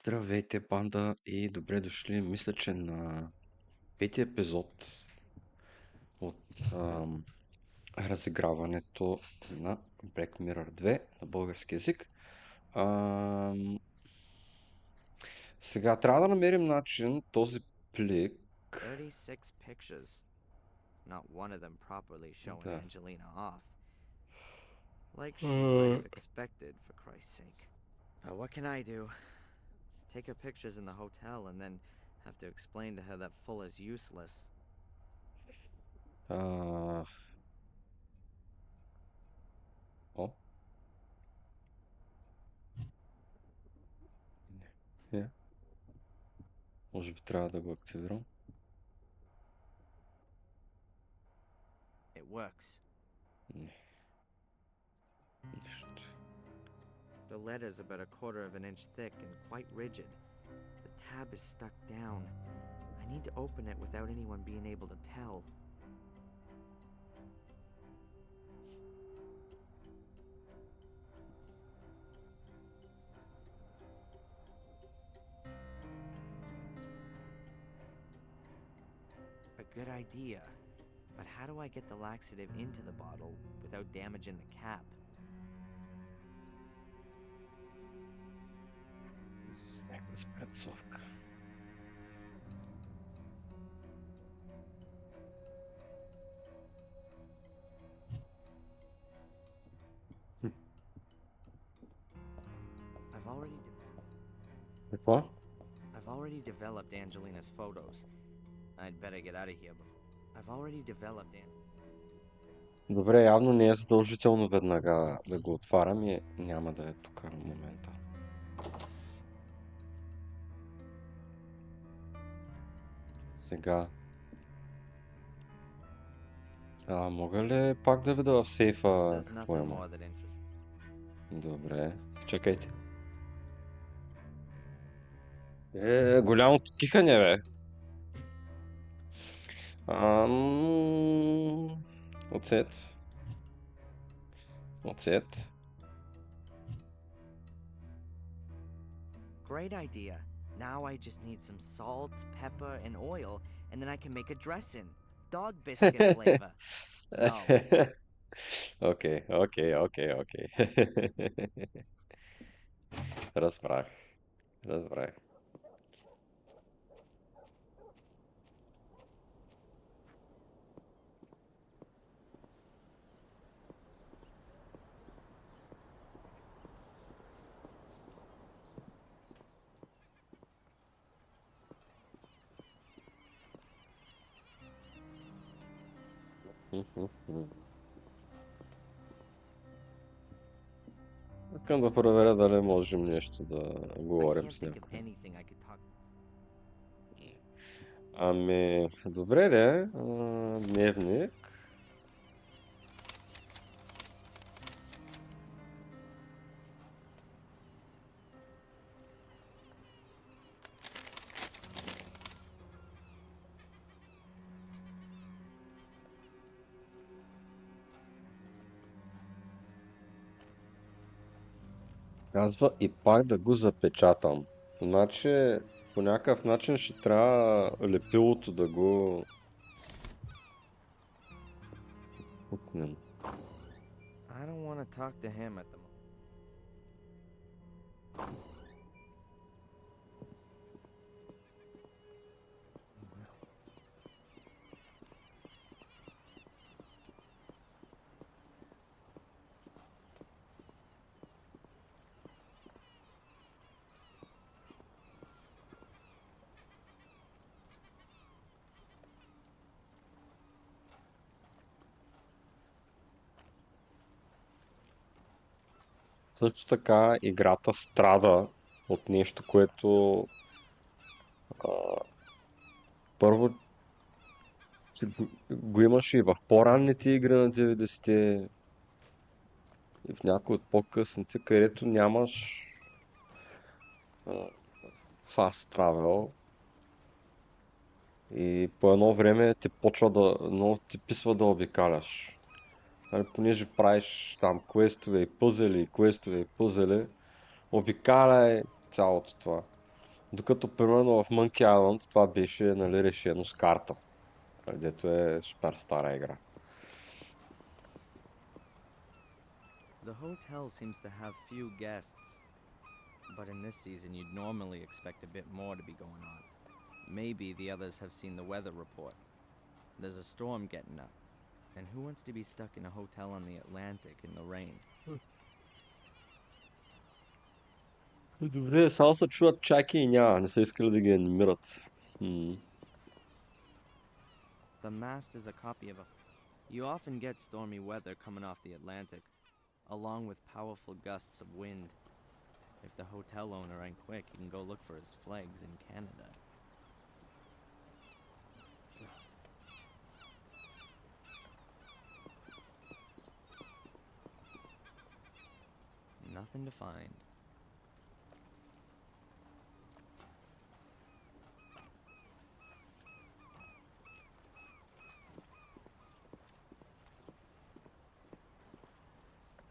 Здравейте, банда, и добре дошли, мисля, че на пети епизод от разиграването на Black Mirror 2 на български език. Ам, Сега трябва да намерим начин този плик 36 pictures. Not one of them properly showing да... Angelina off. Like she might have expected, for Christ's sake. But what can I do? Take her pictures in the hotel and then have to explain to her that full is useless. а, О, не, може би трябва да го активирам. It works. Не, нищо. The letter's about a quarter of an inch thick and quite rigid. The tab is stuck down. I need to open it without anyone being able to tell. A good idea. But how do I get the laxative into the bottle without damaging the cap? Някаква спрецовка. I've already Какво? I've already developed Angelina's photos. I'd better get out of here before. I've already developed Добре, явно не е задължително веднага да го отварям и няма да е тук в момента. Сега. Мога ли пак да видя в сейфа There's какво nothing има? more that interests. Добре, чакайте. Голямото кихане, бе. Оцет. Оцет. Great idea. Now I just need some salt, pepper, and oil, and then I can make a dressing. Dog biscuit flavor. No. Окей, окей, окей, окей. Разбрах. Разбрах. Искам да проверя дали можем нещо да I говорим can't с think of някой. anything I could talk. Ами, добре де, дневник. Казва и пак да го запечатам. Значи, по някакъв начин ще трябва лепилото да го пукнем. I don't want to talk to him at the moment. Също така, играта страда от нещо, което първо го имаше и в по-ранните игри на 90-те и в някои от по-късните, където нямаш fast travel и по едно време ти почва да, много ти писва да обикаляш. Понеже правиш там квестове и пъзели, обикаляй цялото това. Докато примерно в Monkey Island това беше, нали, решено с карта, където е супер стара игра. The hotel seems to have few guests, but in this season you'd normally expect a bit more to be going on. Maybe the others have seen the weather report. There's a storm getting up, and who wants to be stuck in a hotel on the Atlantic in the rain? Добре, само се чуват чаки и няма, не са искали да ги анимират. The mast is a copy of a... You often get stormy weather coming off the Atlantic, along with powerful gusts of wind. If the hotel owner ain't quick, he can go look for his flags in Canada. Nothing to find.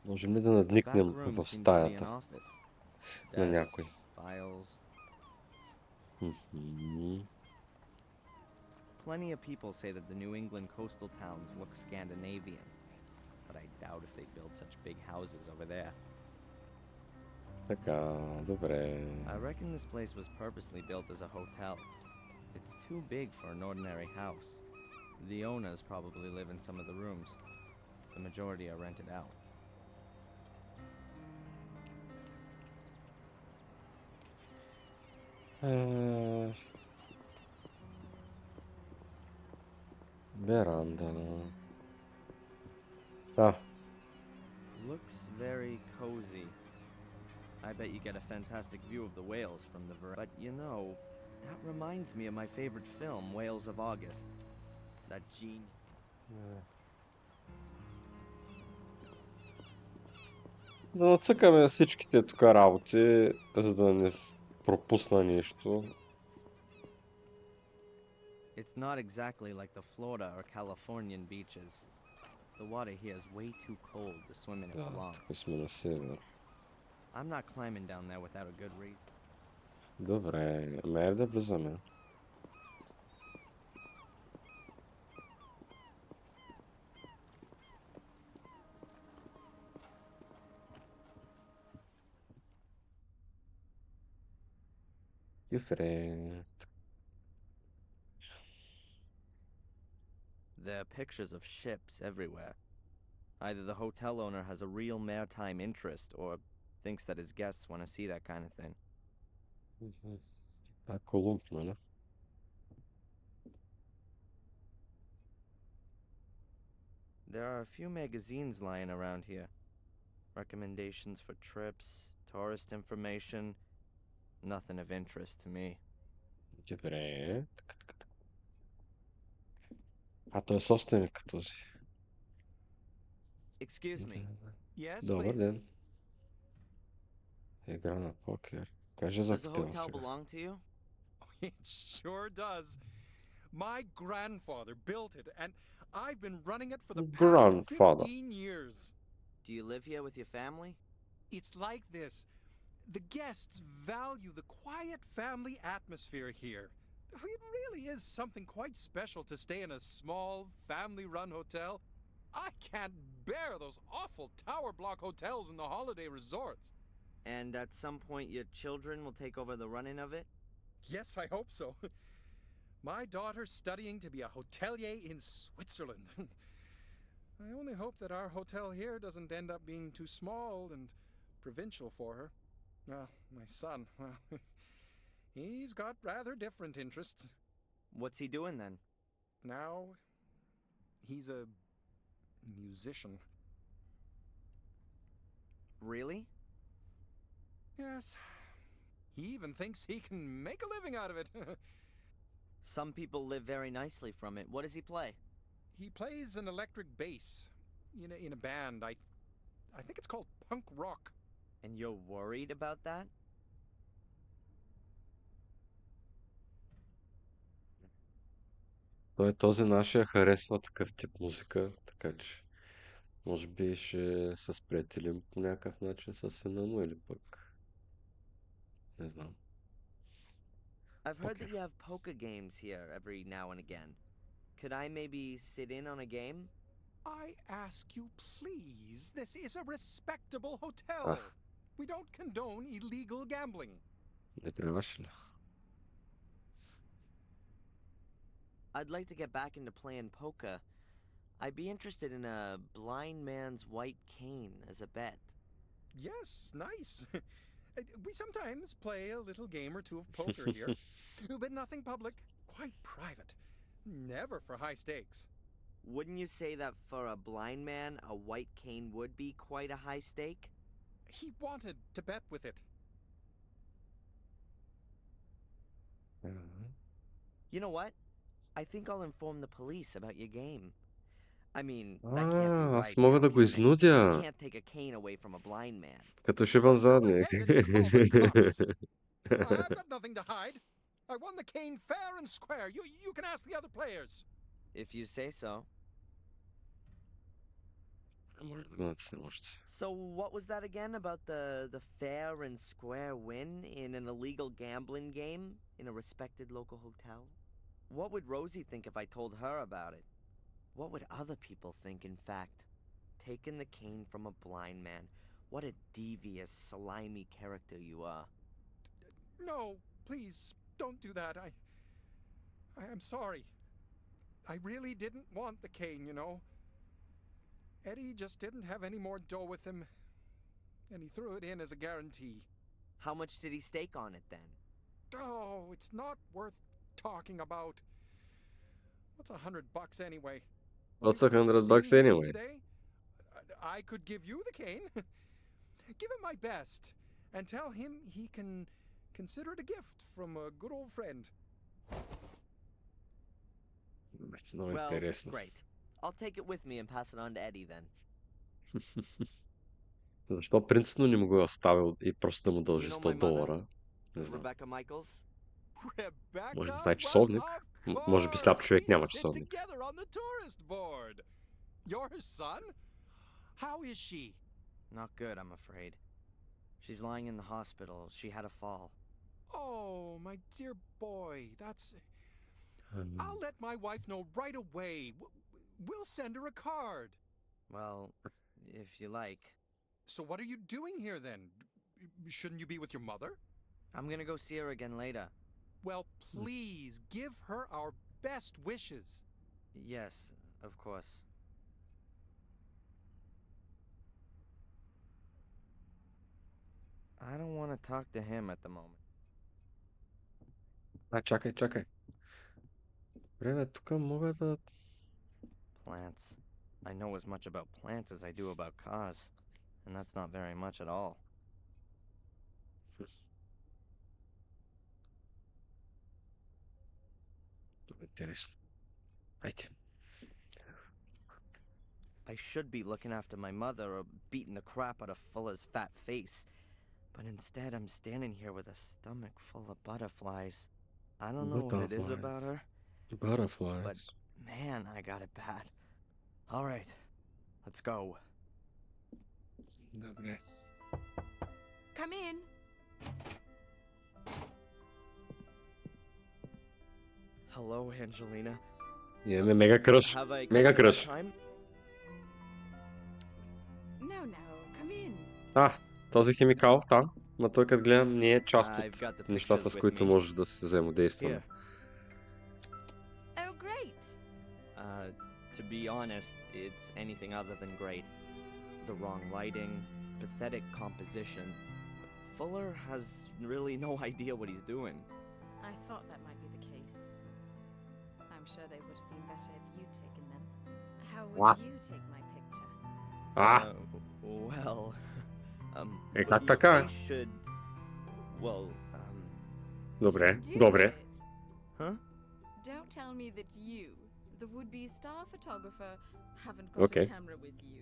Можем ли да The back надникнем room в seems to be an стаята office. на Desks, някой? files. Мгм. Plenty of people say that the New England coastal towns look Scandinavian, but I doubt if they build such big houses over there. Така, добре. I reckon this place was purposely built as a hotel. It's too big for an ordinary house. The owners probably live in some of the rooms. The majority are rented out. Веранда. Looks very cozy. I bet you get a fantastic view of the whales from the veranda. But you know, that reminds me of my favorite film, Whales of August. That gene... Да нацъкаме всичките тук работи, за да не пропусна нещо. It's not exactly like the Florida or Californian beaches. The water here is way too cold to swim in it for long. Тук сме на север. I'm not climbing down there without a good reason. Добре, ме да влизаме. Юфре. There are pictures of ships everywhere. Either the hotel owner has a real maritime interest or thinks that his guests want to see that kind of thing. Това е Колумб, нали? There are a few magazines lying around here. Recommendations for trips, tourist information. Nothing of interest to me. Добре. А той е собственик този. Excuse me. Yes, Добър please. ден. Игра на покер. Кажи за Does the хотела hotel сега. belong to you? It sure does. My grandfather built it, and I've been running it for the past Grandfather. 15 years. Do you live here with your family? It's like this. The guests value the quiet family atmosphere here. It really is something quite special to stay in a small, family-run hotel. I can't bear those awful tower block hotels in the holiday resorts. And at some point your children will take over the running of it? Yes, I hope so. My daughter's studying to be a hotelier in Switzerland. I only hope that our hotel here doesn't end up being too small and provincial for her. My son, well, he's got rather different interests. What's he doing then? Now, he's a musician. Really? Yes. He even thinks he can make a living out of it. Some people live very nicely from it. What does he play? He plays an electric bass in a band. I think it's called punk rock. And you're worried about that? Той този нашия харесва такъв тип музика, така че може би ще се сприятелим по някакъв начин с сина му или пък не знам. I've heard that Покер. you have poker games here every now and again. Could I maybe sit in on a game? I ask you, please. This is a respectable hotel. Ах, We don't condone illegal gambling. не трябваше ли? I'd like to get back into playing poker. I'd be interested in a blind man's white cane as a bet. Yes, nice. We sometimes play a little game or two of poker here, but nothing public, quite private. Never for high stakes. Wouldn't you say that for a blind man, a white cane would be quite a high stake? He wanted to bet with it. You know what? I think I'll inform the police about your game. I mean, that can't be Аз right мога now, да го can it? You изнудя, can't take a cane away from a blind man. като шибан задник. Go ahead and call the cops. I've got nothing to hide. I won the cane fair and square. You can ask the other players. If you say so. Може да го натиснем още. So what was that again about the fair and square win in an illegal gambling game in a respected local hotel? What would Rosie think if I told her about it? What would other people think, in fact? Taking the cane from a blind man. What a devious, slimy character you are. No, please, don't do that. I am sorry. I really didn't want the cane, you know. Eddie just didn't have any more dough with him, and he threw it in as a guarantee. How much did he stake on it then? Oh, it's not worth talking about. What's $100 anyway? What's $100 Seeing him anyway? Today, I could give you the cane. Give him my best, and tell him he can consider it a gift from a good old friend. Много Well, интересно. great. I'll take it with me and pass it on to Eddie then. Защо принципно не му го е оставил и просто да му дължи You know 100 my mother? долара? Не знам. Rebecca Michaels? Rebecca? Може да знае часовник. Може би сляп човек няма часовник. Together on the tourist board. Your son? How is she? Not good, I'm afraid. She's lying in the hospital. She had a fall. Oh, my dear boy, that's... I'll let my wife know right away. We'll send her a card. Well, if you like. So what are you doing here then? Shouldn't you be with your mother? I'm gonna go see her again later. Well, please give her our best wishes. Yes, of course. I don't want to talk to him at the moment. Чакай. Време, тук мога да... Plants. I know as much about plants as I do about cars. And that's not very much at all. Интересно. Айде. I should be looking after my mother or beating the crap out of Fuller's fat face. But instead I'm standing here with a stomach full of butterflies. I don't know what it is about her, Butterflies. but man, I got it bad. All right, let's go. Добре. Come in. Hello, Angelina. Имаме мега кръш. Have I Мега caught you at кръш. time? No, come in. Този химикал там, ма той като гледам не е част I've от got the нещата, pictures с with които me. можеш да се взаимодействаме. Here. Oh, great. To be honest, it's anything other than great. The wrong lighting, pathetic composition. Fuller has really no idea what he's doing. I thought that might be the case. I'm sure they would have been better if you'd taken them. How would What? you take my picture? Well, как your така? face should, well, Добре, Just do добре. it. huh? Don't tell me that you, the would-be star photographer, haven't got Okay. a camera with you.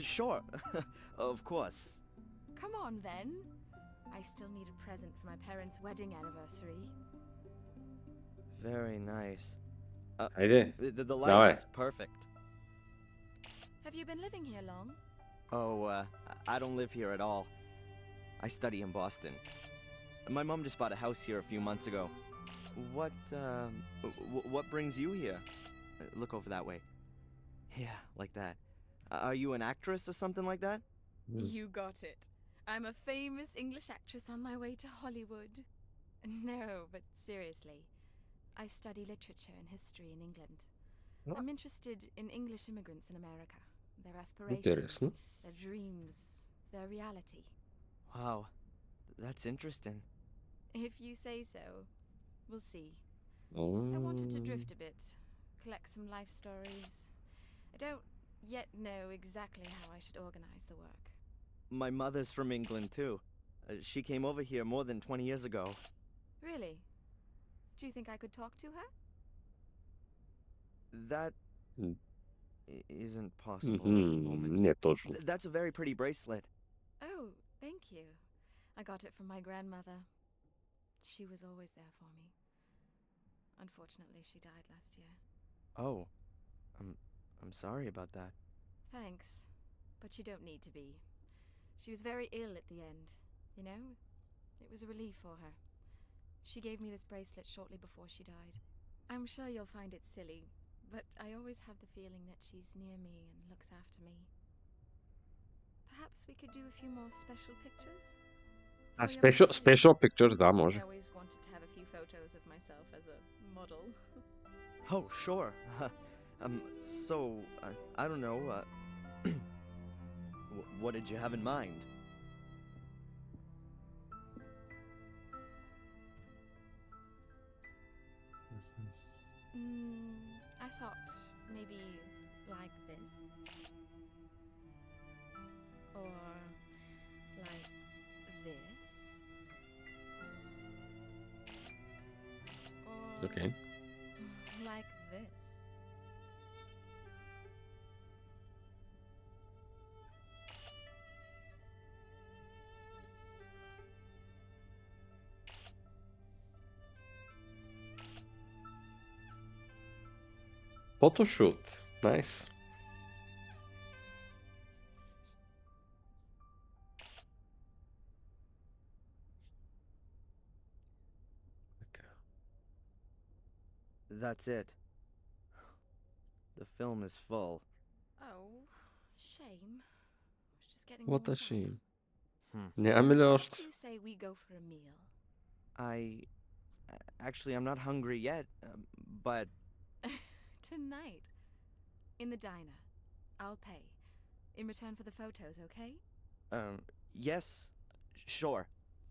Sure, of course. Come on, then. I still need a present for my parents' wedding anniversary. Very nice. Айде. The Давай. light is perfect. Have you been living here long? Oh, I don't live here at all. I study in Boston. My mom just bought a house here a few months ago. What brings you here? Look over that way. Yeah, like that. Are you an actress or something like that? You got it. I'm a famous English actress on my way to Hollywood. No, but seriously. I study literature and history in England. Oh. I'm interested in English immigrants in America. Their aspirations, Интересно. their dreams, their reality. Wow, that's interesting. If you say so, we'll see. I wanted to drift a bit, collect some life stories. I don't yet know exactly how I should organize the work. My mother's from England too. She came over here more than 20 years ago. Really? Do you think I could talk to her? That Mm. isn't possible at the moment. Не точно. That's a very pretty bracelet. Oh, thank you. I got it from my grandmother. She was always there for me. Unfortunately, she died last year. Oh, I'm sorry about that. Thanks, but you don't need to be. She was very ill at the end, you know? It was a relief for her. She gave me this bracelet shortly before she died. I'm sure you'll find it silly, but I always have the feeling that she's near me and looks after me. Perhaps we could do a few more special pictures? For your magazine? Special pictures, да, I може. always wanted to have a few photos of myself as a model. Oh, sure. So, I don't know, what did you have in mind? I thought maybe like this. Or like this. Or Okay. like this. Photoshoot. Nice. Така. That's it. The film is full. Oh, shame. I was just getting What a warmed up. shame. Hmm. Нямаме ли What още? do you say we go for a meal? Actually, I'm not hungry yet, but Tonight. In the diner. I'll pay. In return for the photos, okay? yes, sure.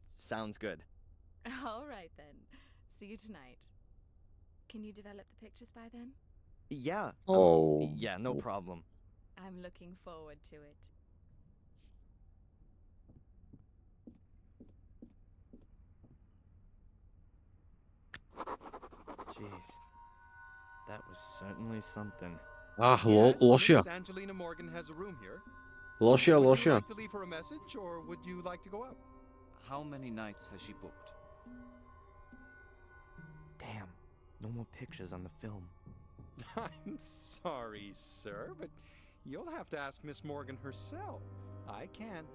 Sounds good. All right then. See you tonight. Can you develop the pictures by then? Yeah. Oh. Yeah, no problem. I'm looking forward to it. Jeez. That was certainly something. Yes, Лошия. Miss Angelina Morgan has a room here. Лошия, Would you лошия. like to leave her a message, or would you like to go up? How many nights has she booked? Damn. No more pictures on the film. I'm sorry, sir, but you'll have to ask Miss Morgan herself. I can't.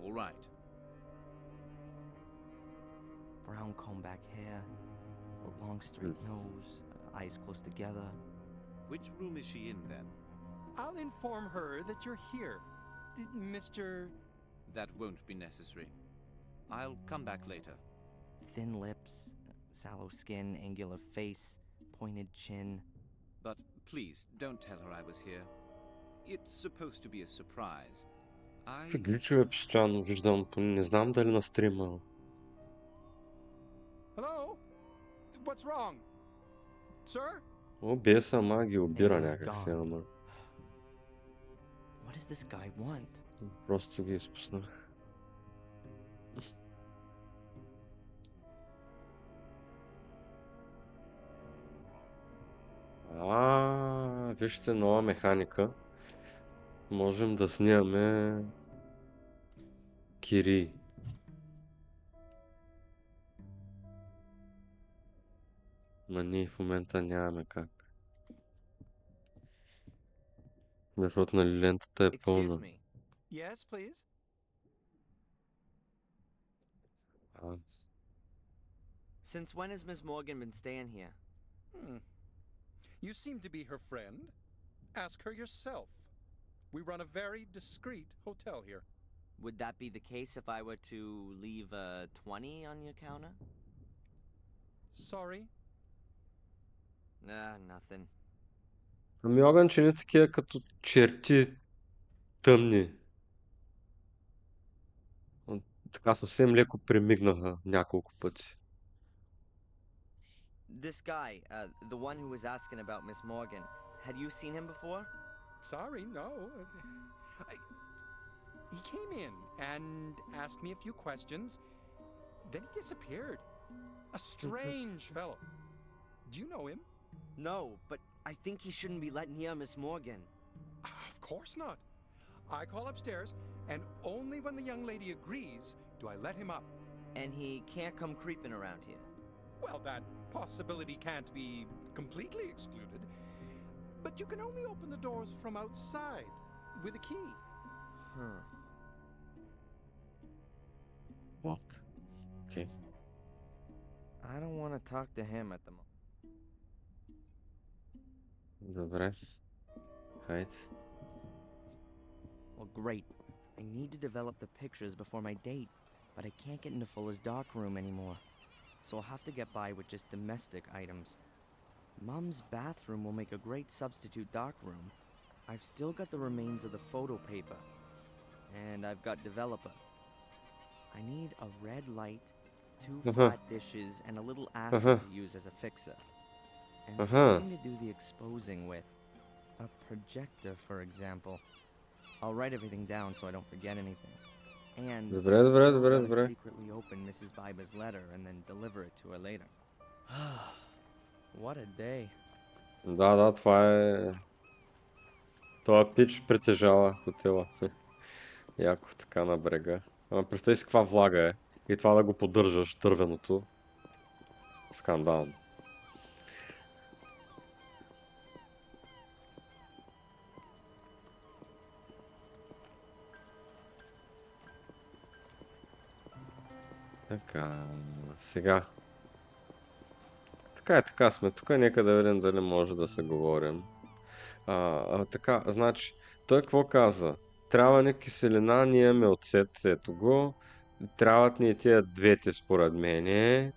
All right. Brown comb back hair, a long straight nose, eyes close together. Which room is she in then? I'll inform her that you're here. Mr. That won't be necessary. I'll come back later. Thin lips, sallow skin, angular face, pointed chin. But please, don't tell her I was here. It's supposed to be a surprise. Гличове постоянно виждам, не знам дали на стрима. Hello? What's wrong? Sir? О, беса, ама ги обира Name's някак си, gone. ама. What does this guy want? Просто ги изпуснах. Вижте нова механика. Можем да снимаме кирии. Но ние в момента нямаме как. Защото нали лентата е Excuse пълна. Yes, please. Since when has Miss Morgan been staying here? You seem to be her friend. Ask her yourself. We run a very discreet hotel here. Would that be the case if I were to leave a 20 on your counter? Sorry? Nothing. Ами огънче такива като черти тъмни. Така съвсем леко премигнаха няколко пъти. This guy, the one who was asking about Miss Morgan, had you seen him before? Sorry, no. He came in and asked me a few questions. Then he disappeared. A strange fellow. Do you know him? No, but I think he shouldn't be let near Miss Morgan. Of course not. I call upstairs, and only when the young lady agrees do I let him up. And he can't come creeping around here. Well, that possibility can't be completely excluded. But you can only open the doors from outside with a key. What? Okay. I don't want to talk to him at the moment. Добре. Хайде. Well, great. I need to develop the pictures before my date, but I can't get into Fuller's darkroom anymore. So I'll have to get by with just domestic items. Mom's bathroom will make a great substitute darkroom. I've still got the remains of the photo paper. And I've got developer. I need a red light, 2 flat dishes, and a little acid to use as a fixer. And something to do the exposing with. A projector, for example. I'll write everything down so I don't forget anything. And Добре. secretly open Mrs. Biba's letter and then deliver it to her later. What a day. Да, това е... Това пич притежава хотела. Яко така на брега. Ама представи си каква влага е. И това да го поддържаш, дървеното. Скандално. Така, сега. Така сме тук, нека да видим дали може да се говорим. Така, значи, той какво каза? Трябва ни киселина, ние имаме оцет, ето го. Трябват ни и тия двете според мене.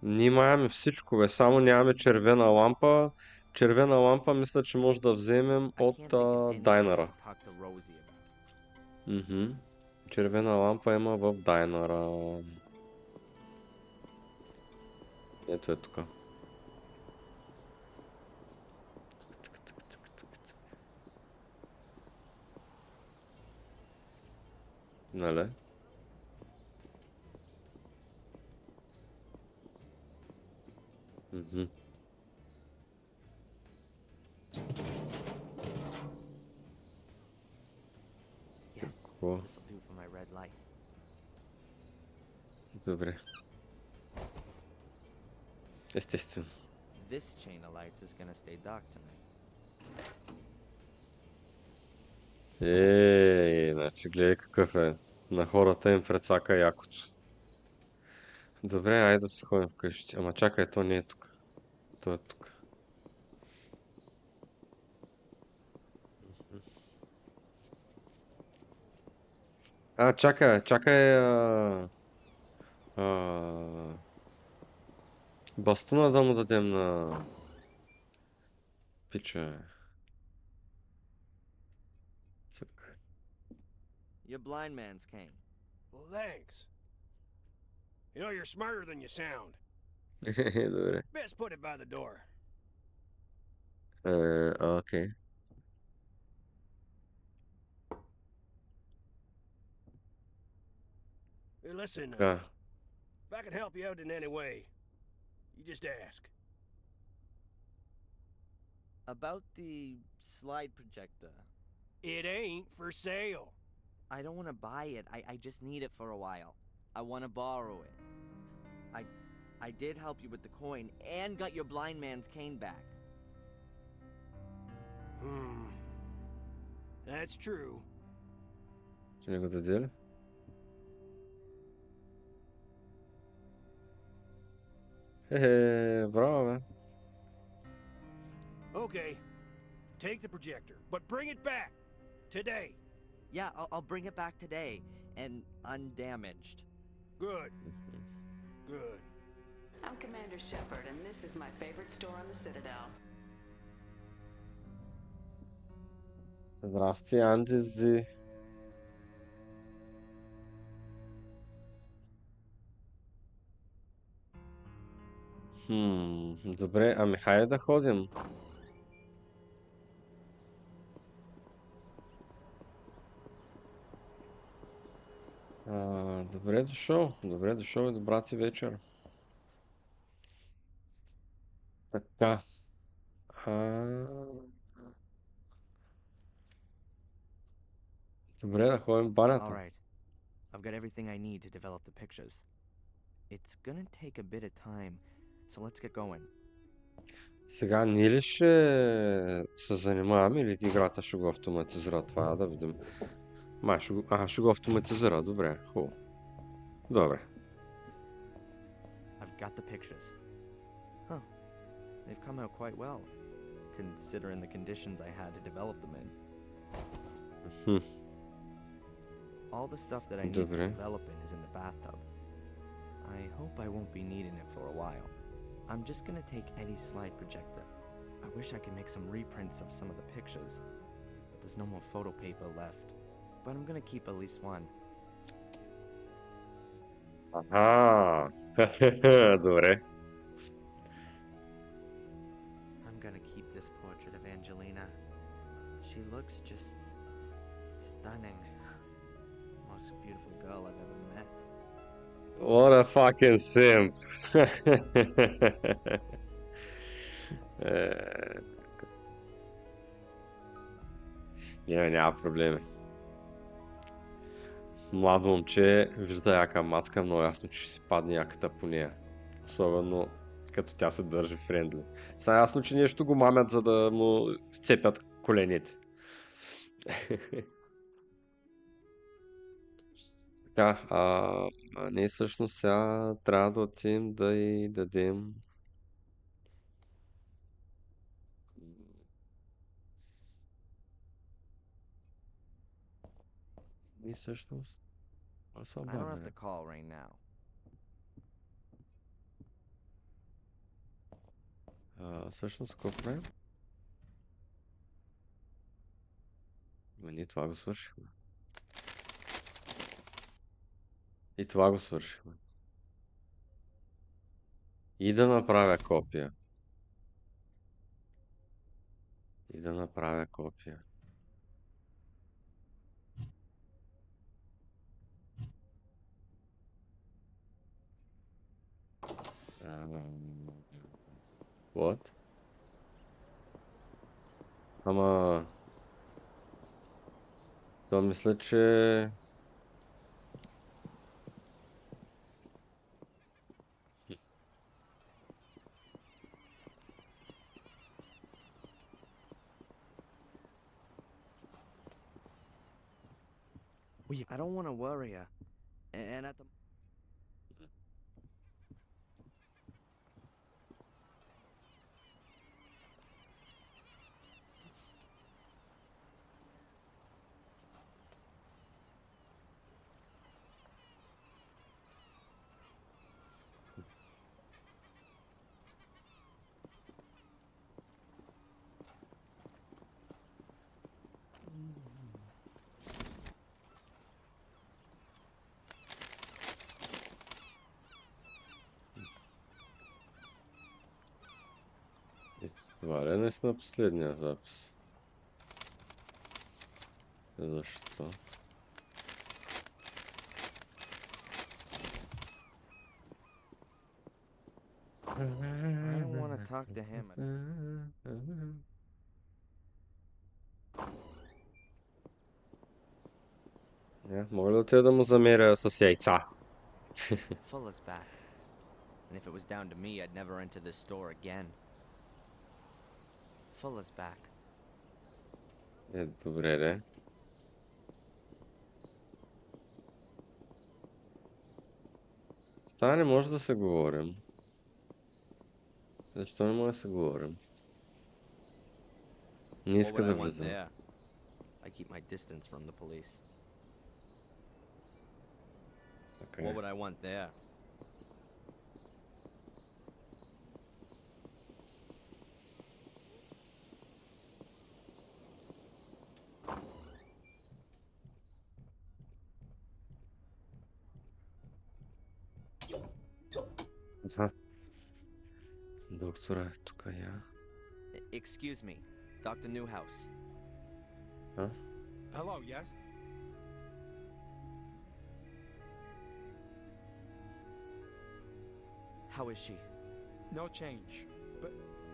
Ние имаме всичко, бе, само нямаме червена лампа. Червена лампа мисля, че може да вземем от дайнера. Червена лампа има в дайнера. Ето е тук. Нали? Yes, Cool. this'll do for my red light. Добре. Естествено. This chain of lights is gonna stay dark tonight. Значи гледай какъв е. На хората им прецака якото. Добре, айде да се ходим вкъщи. Ама чакай, то не е тук. То е тук. Чакай. Бастуна да му дадем на пича. Цък. Your blind man's cane. Well, thanks. You know, you're smarter than you sound. Добре. Best put it by the door. Окей. Hey, listen, if I can help you out in any way, you just ask. About the slide projector. It ain't for sale. I don't want to buy it. I just need it for a while. I want to borrow it. I did help you with the coin and got your blind man's cane back. That's true. Ще ми го даде ли? Браво, бе. Okay, take the projector, but bring it back today. Yeah, I'll bring it back today, and undamaged. Good. Good. I'm Commander Shepard, and this is my favorite store on the Citadel. Здрасти, Андизи. Добре, ами хайде да ходим. Добре дошъл и добра ти вечер. Така. Добре, да ходим в банята. Alright. I've got everything I need to develop the pictures. It's gonna take a bit of time, so let's get going. Сега ние ли ще се занимаваме или играта ще го автоматизира? Това да видим. Ще го автоматизира. Добре, хубаво. Добре. I've got the pictures. Huh. They've come out quite well, considering the conditions I had to develop them in. All the stuff that I need for developing is in the bathtub. I hope I won't be needing it for a while. I'm just gonna take Eddie's slide projector. I wish I could make some reprints of some of the pictures, but there's no more photo paper left. But I'm gonna keep at least one. Добре. I'm gonna keep this portrait of Angelina. She looks just stunning. The most beautiful girl I've ever met. What a fucking simp. Няма проблеми. Младо момче вижда яка мацка, много ясно, че ще си падне яката по нея. Особено като тя се държи френдли. Сега ясно, че нещо го мамят, за да му сцепят колените. Така, ние всъщност сега трябва да отидем да й дадем и всъщност I don't have to call right now. Всъщност какво правим? Ние това го свършихме. И това го свършихме. И да направя копия. What? Ама... То мисля, че... I don't want to worry you. And at the... Това ли е наистина последния запис? Защо? I don't want to talk to him. Мога ли отида да му замеря с яйца? Fulla's back. And if it was down to me, I'd never enter this store again. Fulla's back. Добре, де. Стане, може да се говорим. Защо не може да се говорим? Не What иска would I да want влизам. there? I keep my distance from the police. Окей. What would I want there? Аха. Доктора е тук, я. Excuse me, Dr. Newhouse. А? Hello, yes? How is she? No change.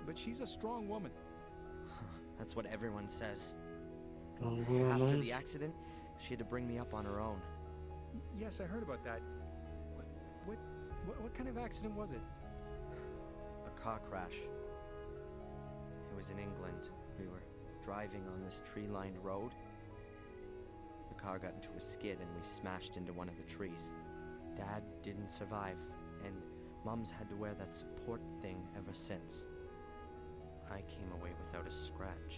But she's a strong woman. That's what everyone says. Много After рано. the accident, she had to bring me up on her own. Yes, I heard about that. What kind of accident was it? A car crash. It was in England. We were driving on this tree-lined road. The car got into a skid and we smashed into one of the trees. Dad didn't survive, and Mom's had to wear that support thing ever since. I came away without a scratch.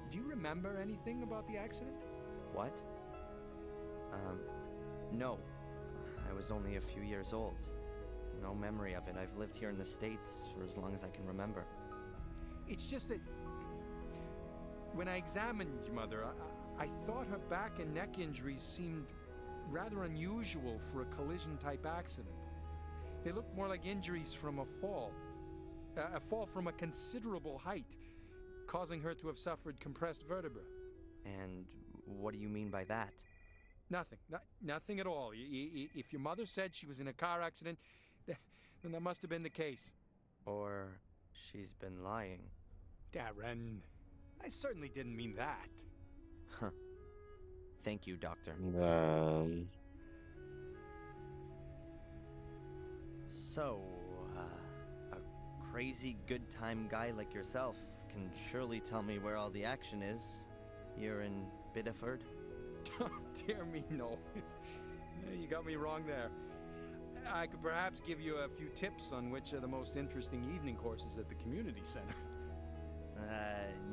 Do you remember anything about the accident? What? No. I was only a few years old. No memory of it. I've lived here in the States for as long as I can remember. It's just that when I examined your mother, I thought her back and neck injuries seemed rather unusual for a collision-type accident. They looked more like injuries from a fall from a considerable height, causing her to have suffered compressed vertebra. And what do you mean by that? Nothing. Nothing at all. If your mother said she was in a car accident, then that must have been the case. Or she's been lying. Darren, I certainly didn't mean that. Huh. Thank you, Doctor. Да. So, a crazy good time guy like yourself can surely tell me where all the action is here in Biddeford. Dear me, no. You got me wrong there. I could perhaps give you a few tips on which are the most interesting evening courses at the community center.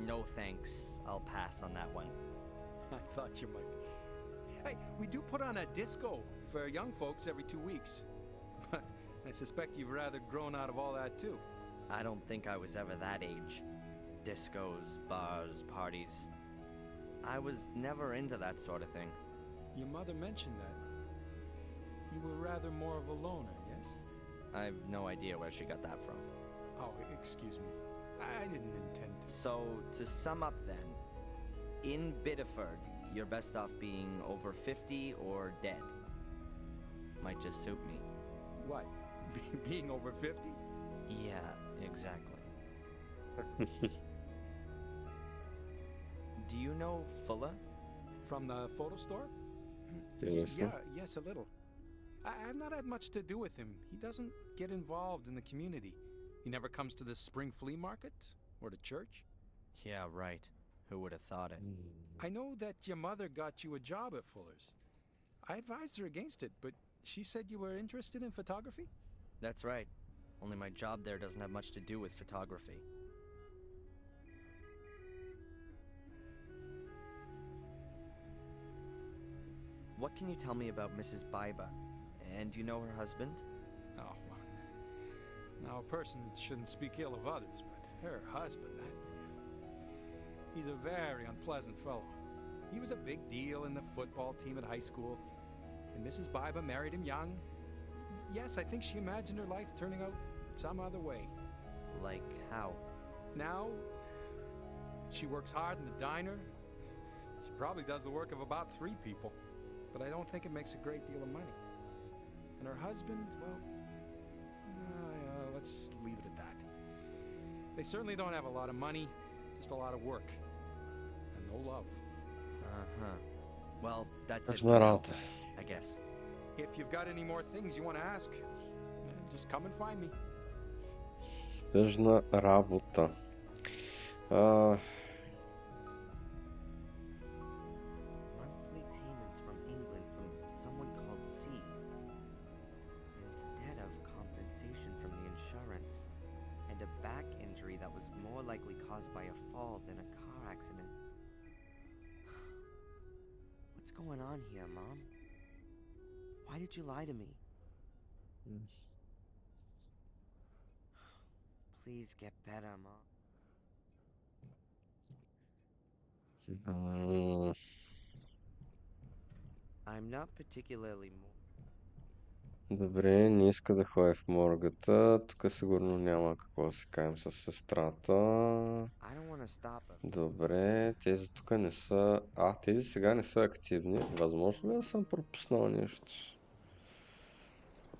No thanks. I'll pass on that one. I thought you might. Hey, we do put on a disco for young folks every 2 weeks. But I suspect you've rather grown out of all that too. I don't think I was ever that age. Discos, bars, parties. I was never into that sort of thing. Your mother mentioned that. You were rather more of a loner, yes? I've no idea where she got that from. Oh, excuse me. I didn't intend to. So, to sum up then, in Biddeford, you're best off being over 50 or dead. Might just suit me. What? Being over 50? Yeah, exactly. Do you know Fuller? From the photo store? Интересно. Yes, a little. I've not had much to do with him. He doesn't get involved in the community. He never comes to the spring flea market or to church. Yeah, right. Who would have thought it? I know that your mother got you a job at Fuller's. I advised her against it, but she said you were interested in photography? That's right. Only my job there doesn't have much to do with photography. What can you tell me about Mrs. Biba? And do you know her husband? Oh, well. Now, a person shouldn't speak ill of others, but her husband, he's a very unpleasant fellow. He was a big deal in the football team at high school, and Mrs. Biba married him young. Yes, I think she imagined her life turning out some other way. Like how? Now, she works hard in the diner. She probably does the work of about 3 people, but I don't think it makes a great deal of money. And her husband, well, let's leave it at that. They certainly don't have a lot of money, just a lot of work. And no love. Uh-huh. Well, that's it Тъжна for now, работа. I guess. If you've got any more things you want to ask, just come and find me. Тъжна работа. Monthly payments from England from someone called C. Instead of compensation from the insurance back injury that was more likely caused by a fall than a car accident. What's going on here, Mom? Why did you lie to me? Please get better, Mom. I'm not particularly Добре, не иска да ходи в моргата. Тук сигурно няма какво да се каем с сестрата. I don't want to stop her. Добре, тези тук не са... тези сега не са активни. Възможно ли да съм пропуснал нещо?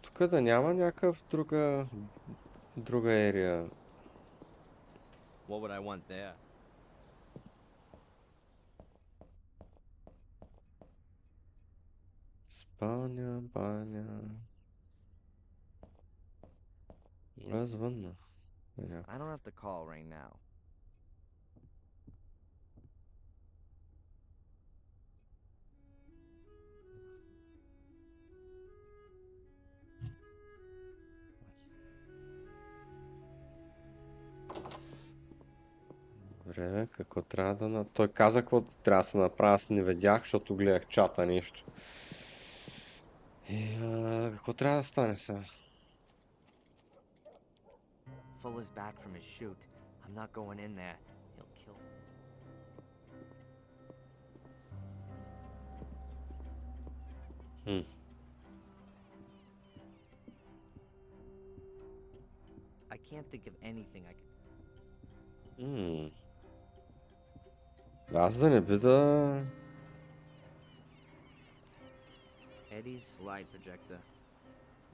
Тук да няма някакъв друга ерия. What would I want there? Спалня, баня... Развънна. I don't have to call right now. Добре, какво трябва да... Той каза какво трябва да се направи, аз не видях, защото гледах чата нещо. И какво трябва да стане сега? Fuller's back from his shoot. I'm not going in there. He'll kill me. I can't think of anything I could... Аз да не би да... Eddie's slide projector.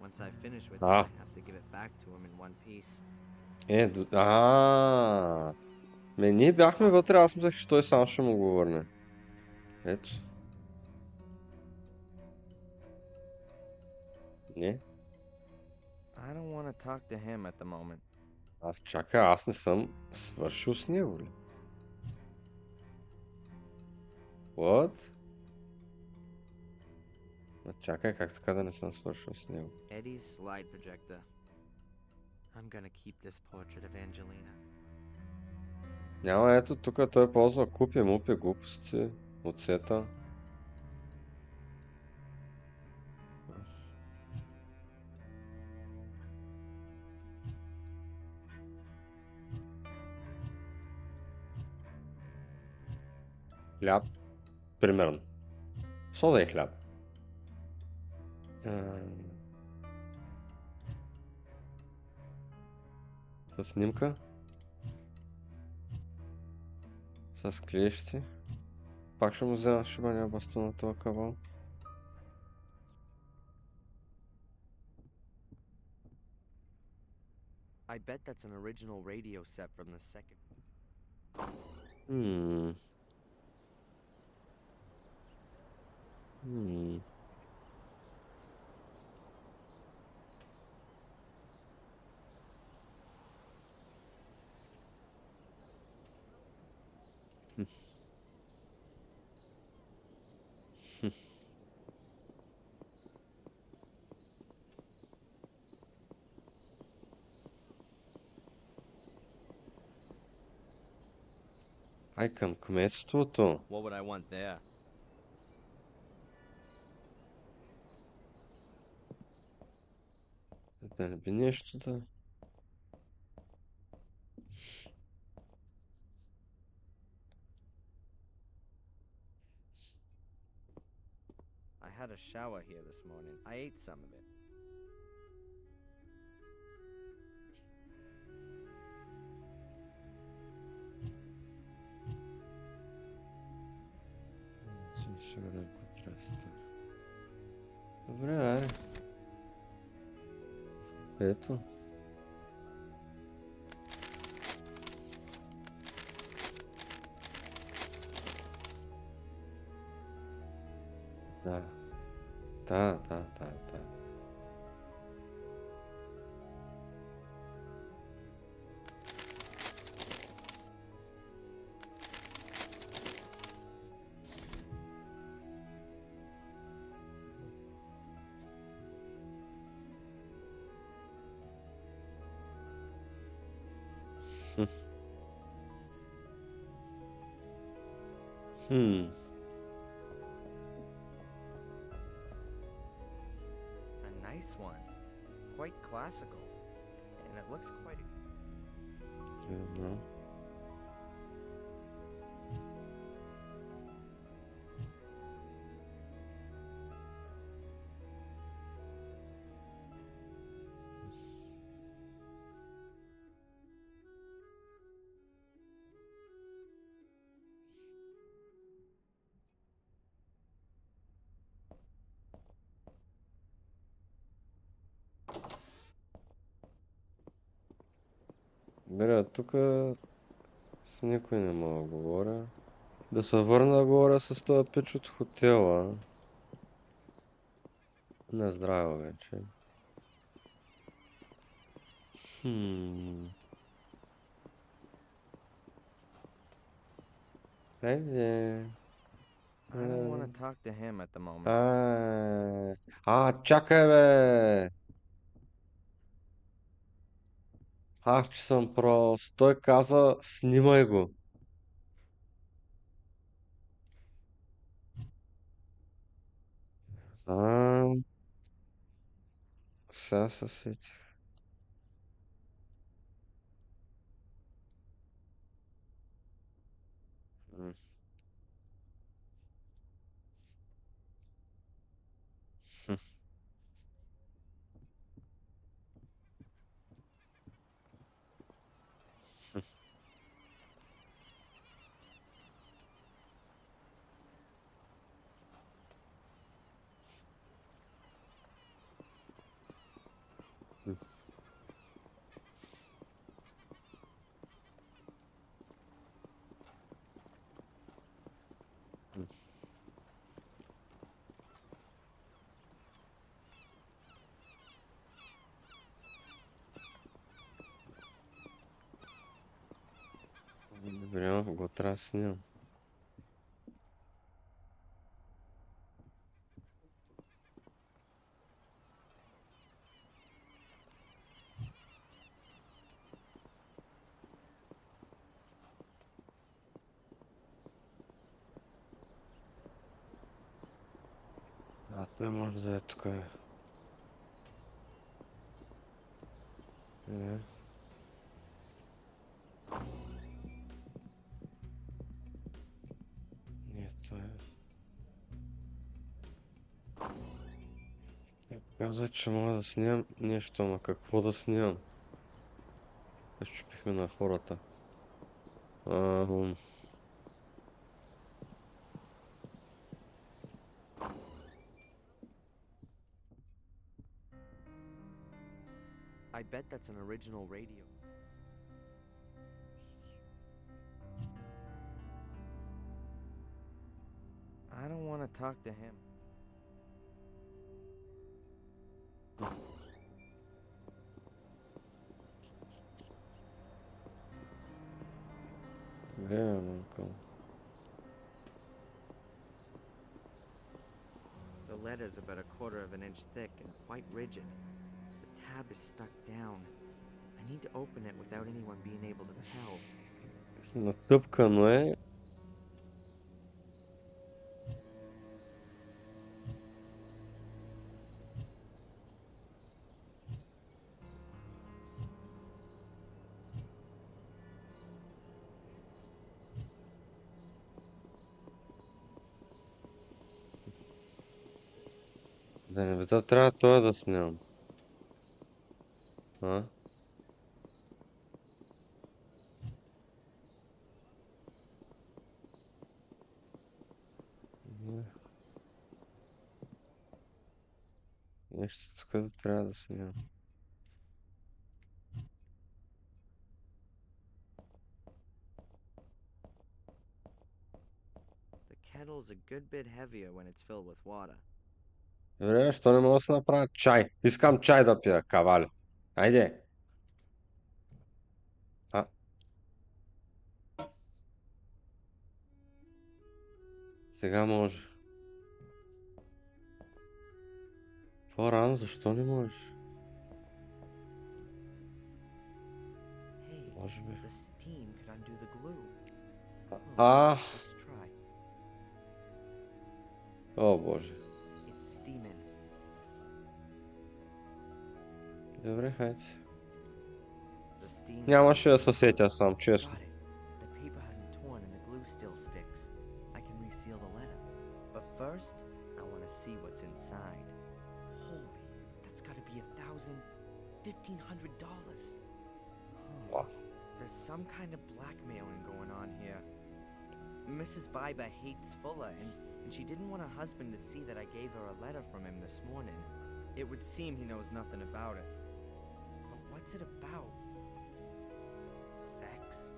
Once I finish with it, Ah. I have to give it back to him in one piece. Ние бяхме вътре, аз мислех, че той сам ще му го върне. Ето. Не? I don't want to talk to him at the moment. Чакай, аз не съм свършил с него ли? What? Чакай, как така да не съм свършил с него? Eddie's slide projector. I'm gonna keep this portrait of Angelina. Няма, ето тук той ползва купи мупи глупости от сета. Хляб, примерно. Сода и хляб. С снимка. С клещи. Пак ще му взема шибания бастун на това кавал. I bet that's an original radio set from the second. Ай, към кметството. What would I want there? Да не би нещо да... I had a shower here this morning. I ate some of it. Сигурен контраст. Добре, айде. Ето. Да. Хм. A nice one. Quite classical. And it looks quite... Не знам. Бре, тук с никой не мога да говоря. Да се върна да говоря с този пич от хотела. Не здраве вече. Хайде. I don't want to talk to him at the moment. Чакай бе! Че съм прост. Той каза, снимай го. Сега се сетих. Добре, го трябва да снимам. Той може да е тук. Не, той е. Каза, че мога да снимам нещо, ама какво да снимам? Да щупихме на хората. I bet that's an original radio. I don't want to talk to him. Добре, Майкъл. The letter's about a quarter of an inch thick and quite rigid. The tab is stuck down. I need to open it without anyone being able to tell. Натъпкано е. За небета трябва това да снимам. Нещо тук да трябва да снимам. The kettle's a good bit heavier when it's filled with water. Добре, що не мога да се направя чай? Искам чай да пия, кавале. Айде. Сега може. По-рано, защо не можеш? Hey, Може би. the could undo the glue. Ah. Let's try. О, боже. It's steaming. Добре, хайде. The steam. Нямаше да се сетя сам, честно. Got it. The paper hasn't torn and the glue still sticks. I can reseal the letter. But first, I want to see what's inside. Holy, that's got to be $1,500. Wow. There's some kind of blackmailing going on here. Mrs. Biba hates Fuller, and she didn't want her husband to see that I gave her a letter from him this morning. It would seem he knows nothing about it. But what's it about? Sex?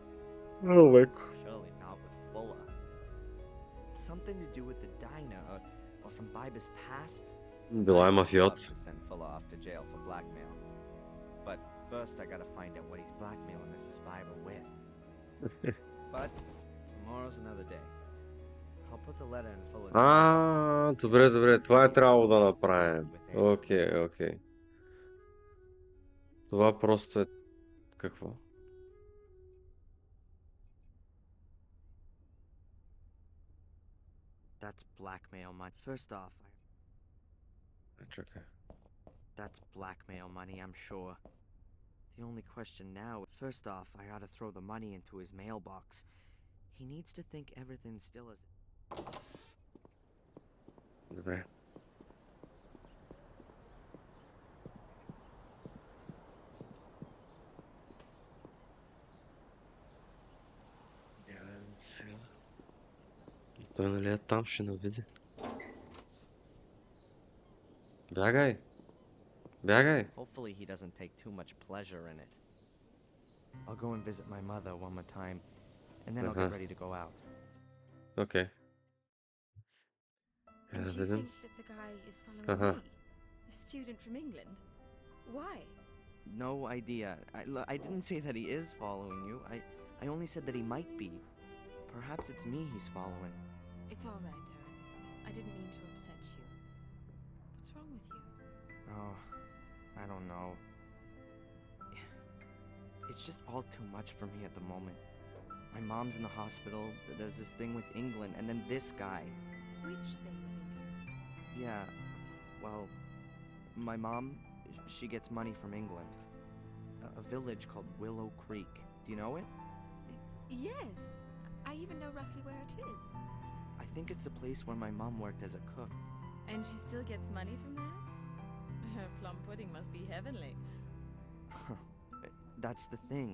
Surely not with Fuller. Something to do with the diner, or from Biba's past? Била е I'd мафиот. love to send Fuller off to jail for blackmail. But first I gotta find out what he's blackmailing Mrs. Biba with. But tomorrow's another day. I'll put the letter in Fuller's mailbox. Добре, добре, това е трябвало да направим. With Angela. Окей, окей. Това просто е... Какво? That's blackmail money. First off, Чакай. that's blackmail money, I'm sure. The only question now, first off, I ought to throw the money into his mailbox. He needs to think everything's still as... Добре. Той нали е там, ще навиди. Бягай! Бягай! Hopefully he doesn't take too much pleasure in it. I'll go and visit my mother one more time, and then I'll get ready to go out. Окей. And Да you видим. think that the guy is following Uh-huh. me? A student from England? Why? No idea. I didn't say that he is following you. I only said that he might be. Perhaps it's me he's following. It's all right, Darren. I didn't mean to upset you. What's wrong with you? Oh, I don't know. It's just all too much for me at the moment. My mom's in the hospital, there's this thing with England, and then this guy. Which thing with England? Yeah, well, my mom, she gets money from England. A village called Willow Creek. Do you know it? Yes. I even know roughly where it is. I think it's a place where my mom worked as a cook. And she still gets money from there? Her plum pudding must be heavenly. That's the thing.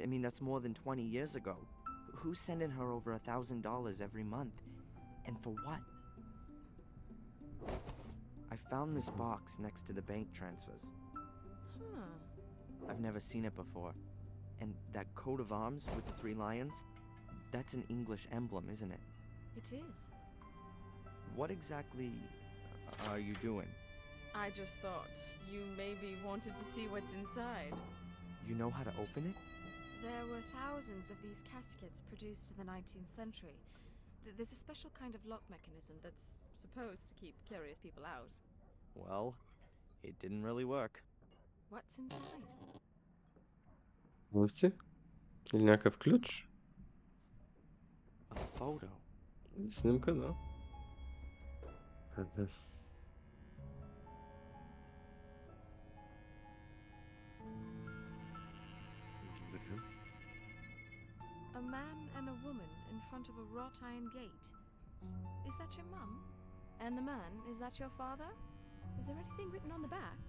I mean, that's more than 20 years ago. Who's sending her over $1,000 every month? And for what? I found this box next to the bank transfers. Huh. I've never seen it before. And that coat of arms with the 3 lions, that's an English emblem, isn't it? It is. What exactly are you doing? I just thought you maybe wanted to see what's inside. You know how to open it? There were thousands of these caskets produced in the 19th century. There's a special kind of lock mechanism that's supposed to keep curious people out. Well, it didn't really work. What's inside? Мовци? Или някакъв ключ? A photo. Снимка, да. A man and a woman in front of a wrought iron gate. Is that your mum? And the man, is that your father? Is there anything written on the back?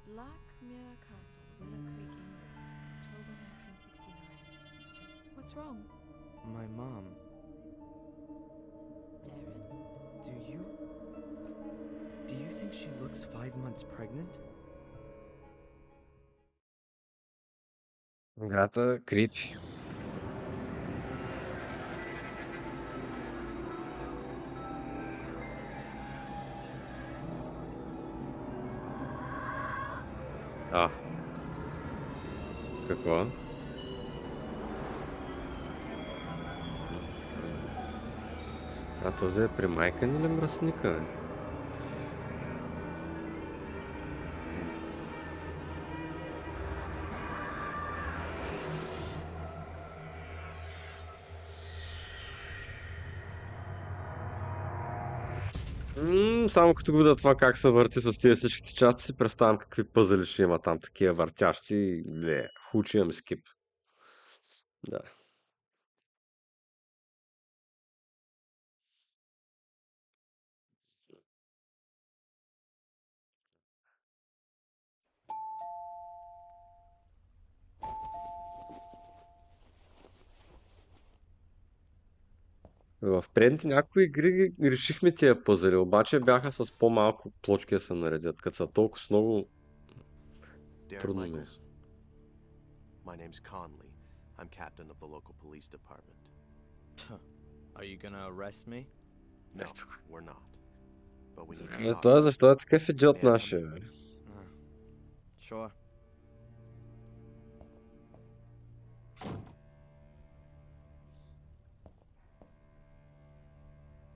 Blackmere Castle, Willow Creek, England, October 1969. What's wrong? My mom. Darren? Do you think she looks 5 months pregnant? Играта крипи. Какво? Този е примайкан или мръсника, бе? Само като го видя това как се върти с тия всичките части, си представям какви пъзели ще има там, такива въртящи. Хучи имам скип. Да. В предните някои игри решихме тия пъзели, обаче бяха с по-малко плочки да се наредят, като са толкова много Darren трудно ми. Michaels. My name's Conley. I'm captain of the local police department. Are you gonna arrest me? No, we're not. But we need to talk. Защо е такъв идиот нашия? Бе? Sure.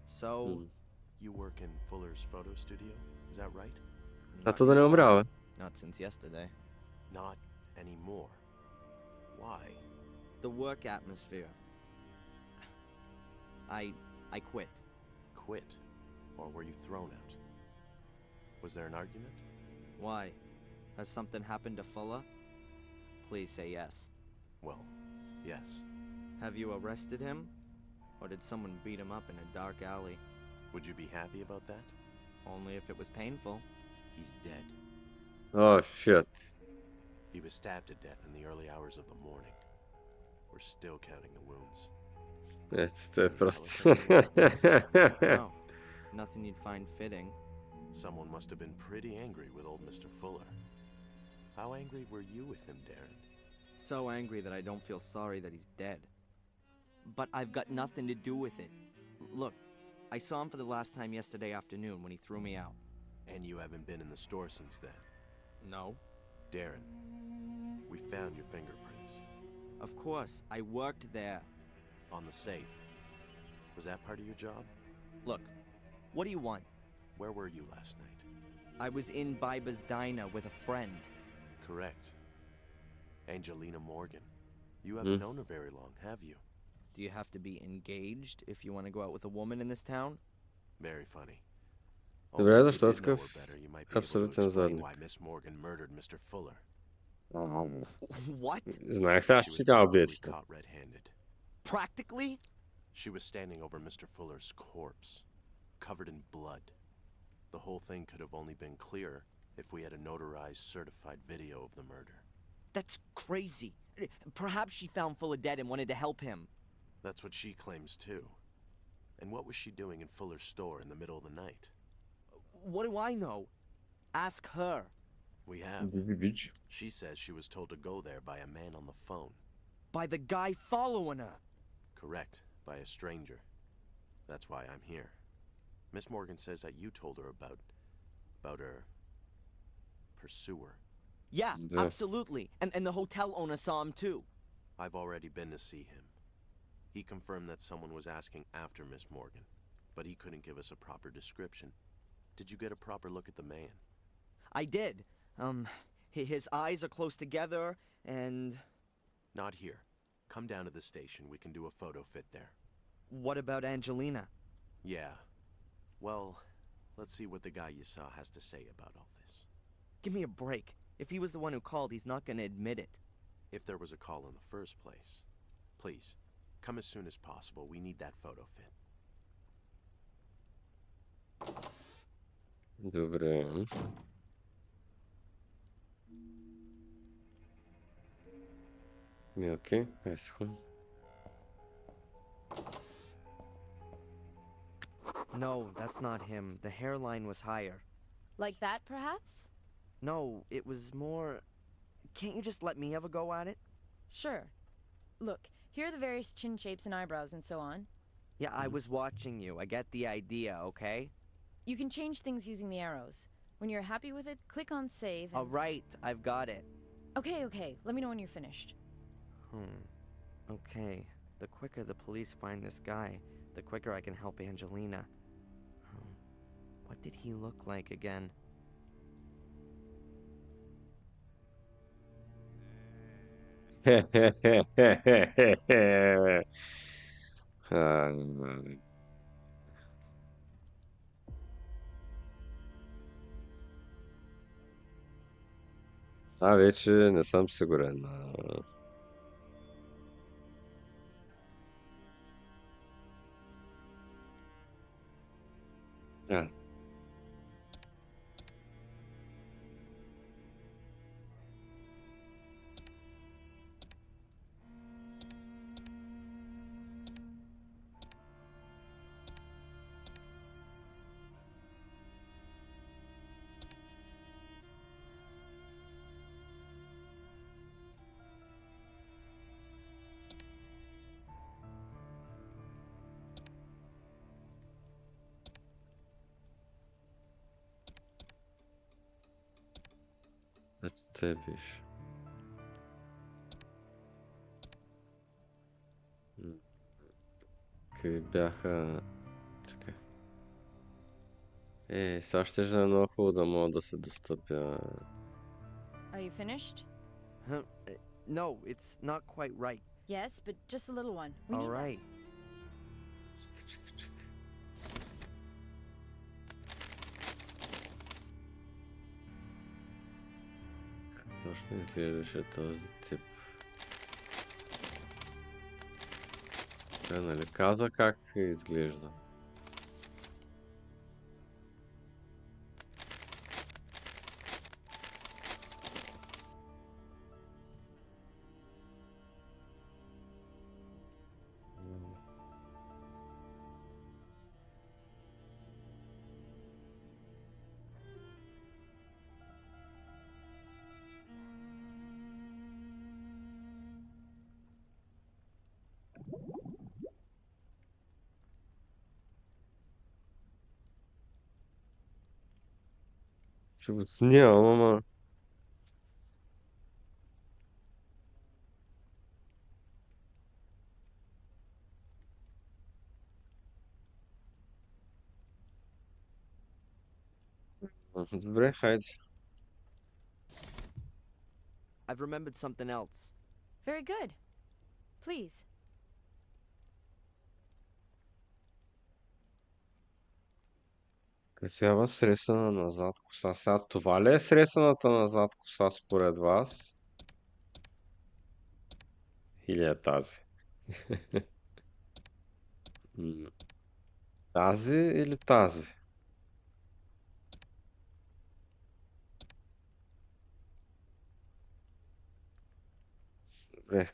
So, You work in Fuller's photo studio, is that right? А то да не умря, бе. not since yesterday. Not anymore. Why? The work atmosphere. I quit. Quit? Or were you thrown out? Was there an argument? Why? Has something happened to Fuller? Please say yes. Well, yes. Have you arrested him? Or did someone beat him up in a dark alley? Would you be happy about that? Only if it was painful. He's dead. Oh, shit. He was stabbed to death in the early hours of the morning. We're still counting the wounds. Це просто. No, nothing you'd find fitting. Someone must have been pretty angry with old Mr. Fuller. How angry were you with him, Darren? So angry that I don't feel sorry that he's dead. But I've got nothing to do with it. Look, I saw him for the last time yesterday afternoon when he threw me out. And you haven't been in the store since then? No. Darren, we found your fingerprints. Of course, I worked there. On the safe. Was that part of your job? Look, what do you want? Where were you last night? I was in Biba's diner with a friend. Correct. Angelina Morgan. You haven't known her very long, have you? Do you have to be engaged if you want to go out with a woman in this town? Very funny. Добре, Only if защо you е did know такъв her better, you might be able to абсолютен explain задник? why Miss Morgan murdered Mr. Fuller. What? Знаех сега, She че was ти тя practically убийцата. caught red-handed. Practically? She was standing over Mr. Fuller's corpse, covered in blood. The whole thing could have only been clearer if we had a notarized, certified video of the murder. That's crazy. Perhaps she found Fuller dead and wanted to help him. That's what she claims too. And what was she doing in Fuller's store in the middle of the night? What do I know? Ask her. We have. Бич. She says she was told to go there by a man on the phone. By the guy following her. Correct, by a stranger. That's why I'm here. Miss Morgan says that you told her about her pursuer. Yeah, Yeah. absolutely. And the hotel owner saw him too. I've already been to see him. He confirmed that someone was asking after Miss Morgan, but he couldn't give us a proper description. Did you get a proper look at the man? I did. His eyes are close together and... Not here. Come down to the station. We can do a photo fit there. What about Angelina? Yeah. Well, let's see what the guy you saw has to say about all this. Give me a break. If he was the one who called, he's not gonna admit it. If there was a call in the first place. Please, come as soon as possible. We need that photo fit. Добре. Окей, айде се ходим. No, that's not him. The hairline was higher. Like that, perhaps? No, it was more... Can't you just let me have a go at it? Sure. Look, here are the various chin shapes and eyebrows and so on. Yeah, I was watching you. I get the idea, okay? You can change things using the arrows. When you're happy with it, click on save and... Alright, I've got it. Okay. Let me know when you're finished. Okay. The quicker the police find this guy, the quicker I can help Angelina. What did he look like again? Вече не съм сигурен. А, Те виж. Какви бяха... Чакай. Сега ще е много хубаво да мога да се достъпя. Are you finished? Huh? No, it's not quite right. Yes, but just a little one. We All need that. right. Чакай. Как точно изглеждаше този тип? Нали каза как изглежда? Ще го снимам, ама... Добре, хайде. I've remembered something else. Very good. Please. Кафява сресана назад коса. Сега това ли е сресаната назад коса според вас? Или е тази? Тази или тази?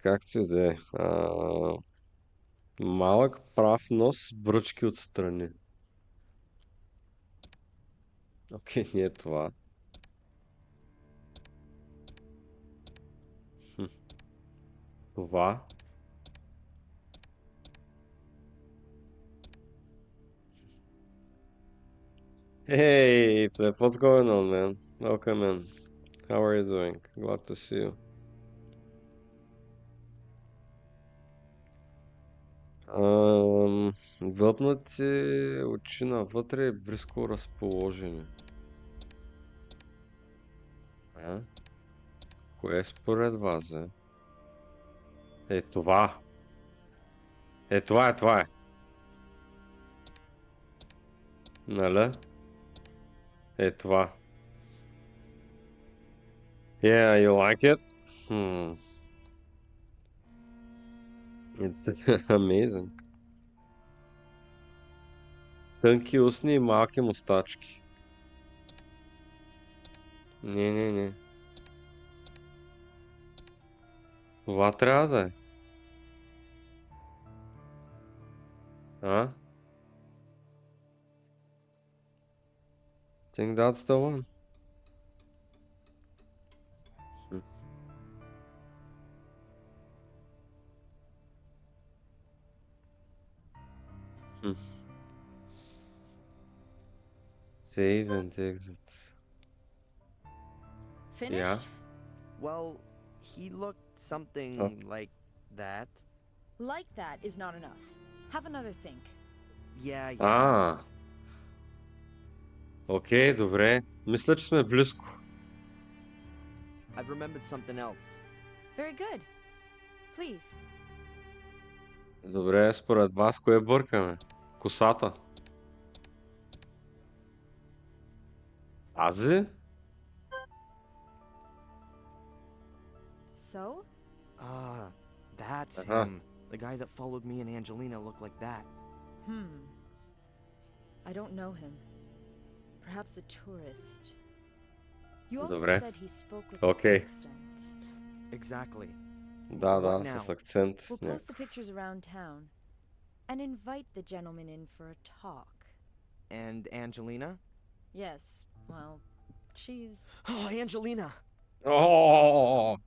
Както и да е. Малък прав нос с бръчки отстрани. Окей, не е това. Това. Hey, Flip, what's going on, man? Welcome in. How are you doing? Glad to see you. Вълбнати очи навътре и близко разположени. Кое е според вас, това. Това е. Нали? Това. Yeah, you like it? It's amazing. Тънки устни и малки мустачки. Не. Това трябва да е. Think that's the one. Save and exit. Finished? Well, he looked something like that. Like that is not enough. Have another think. Yeah. Окей, добре. Мисля, че сме близко. I've remembered something else. Very good. Please. Добре, според вас, кое бъркаме? Косата. Тази? So? That's Uh-huh. him. The guy that followed me and Angelina looked like that. I don't know him. Perhaps a tourist. You also Добре. said he spoke with Окей. an accent. Exactly. Да, What да, с now? акцент. We'll post the pictures around town and invite the gentleman in for a talk. And Angelina? Yes, well, she's... Oh, Angelina! О,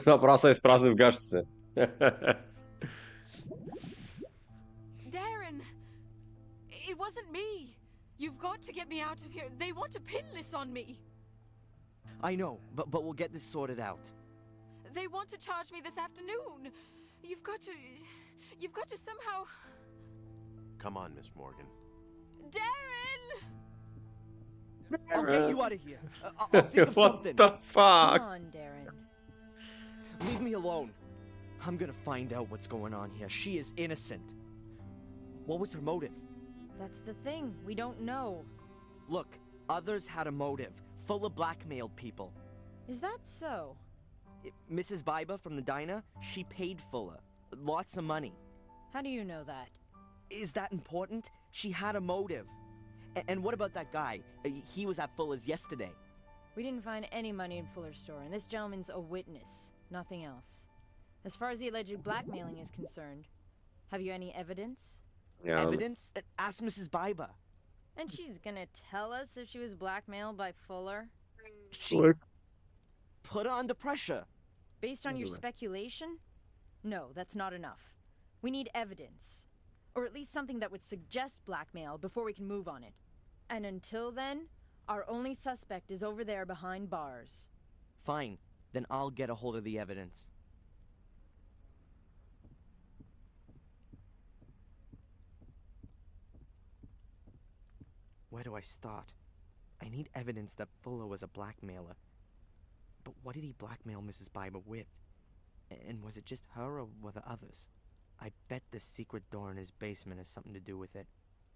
направо се изпразни в гащите. Darren! It wasn't me! You've got to get me out of here. They want to pin this on me. I know, but we'll get this sorted out. They want to charge me this afternoon. You've got to somehow... Come on, Miss Morgan. Darren! I'll get you out of here. I'll think of What something. the fuck? Come on, Darren. Leave me alone. I'm gonna find out what's going on here. She is innocent. What was her motive? That's the thing. We don't know. Look, others had a motive. Fuller blackmailed people. Is that so? Mrs. Biba from the diner, she paid Fuller. Lots of money. How do you know that? Is that important? She had a motive. And what about that guy? He was at Fuller's yesterday. We didn't find any money in Fuller's store, and this gentleman's a witness. Nothing else. As far as the alleged blackmailing is concerned, have you any evidence? Нямаме. Evidence? Ask Mrs. Biba. And she's gonna tell us if she was blackmailed by Fuller? She put her under pressure. Based on your speculation? No, that's not enough. We need evidence. Or at least something that would suggest blackmail before we can move on it. And until then, our only suspect is over there behind bars. Fine, then I'll get a hold of the evidence. Where do I start? I need evidence that Fuller was a blackmailer. But what did he blackmail Mrs. Biba with? And was it just her or were there others? I bet the secret door in his basement has something to do with it.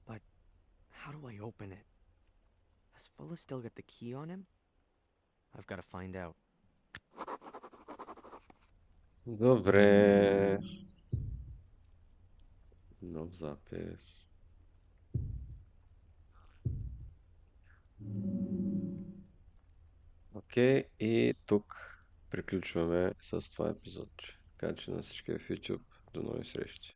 But how do I open it? Has Fuller still got the key on him? I've got to find out. Добре. Нов запис. Окей, и тук приключваме с това епизодче. Така че на всички в YouTube, до нови срещи.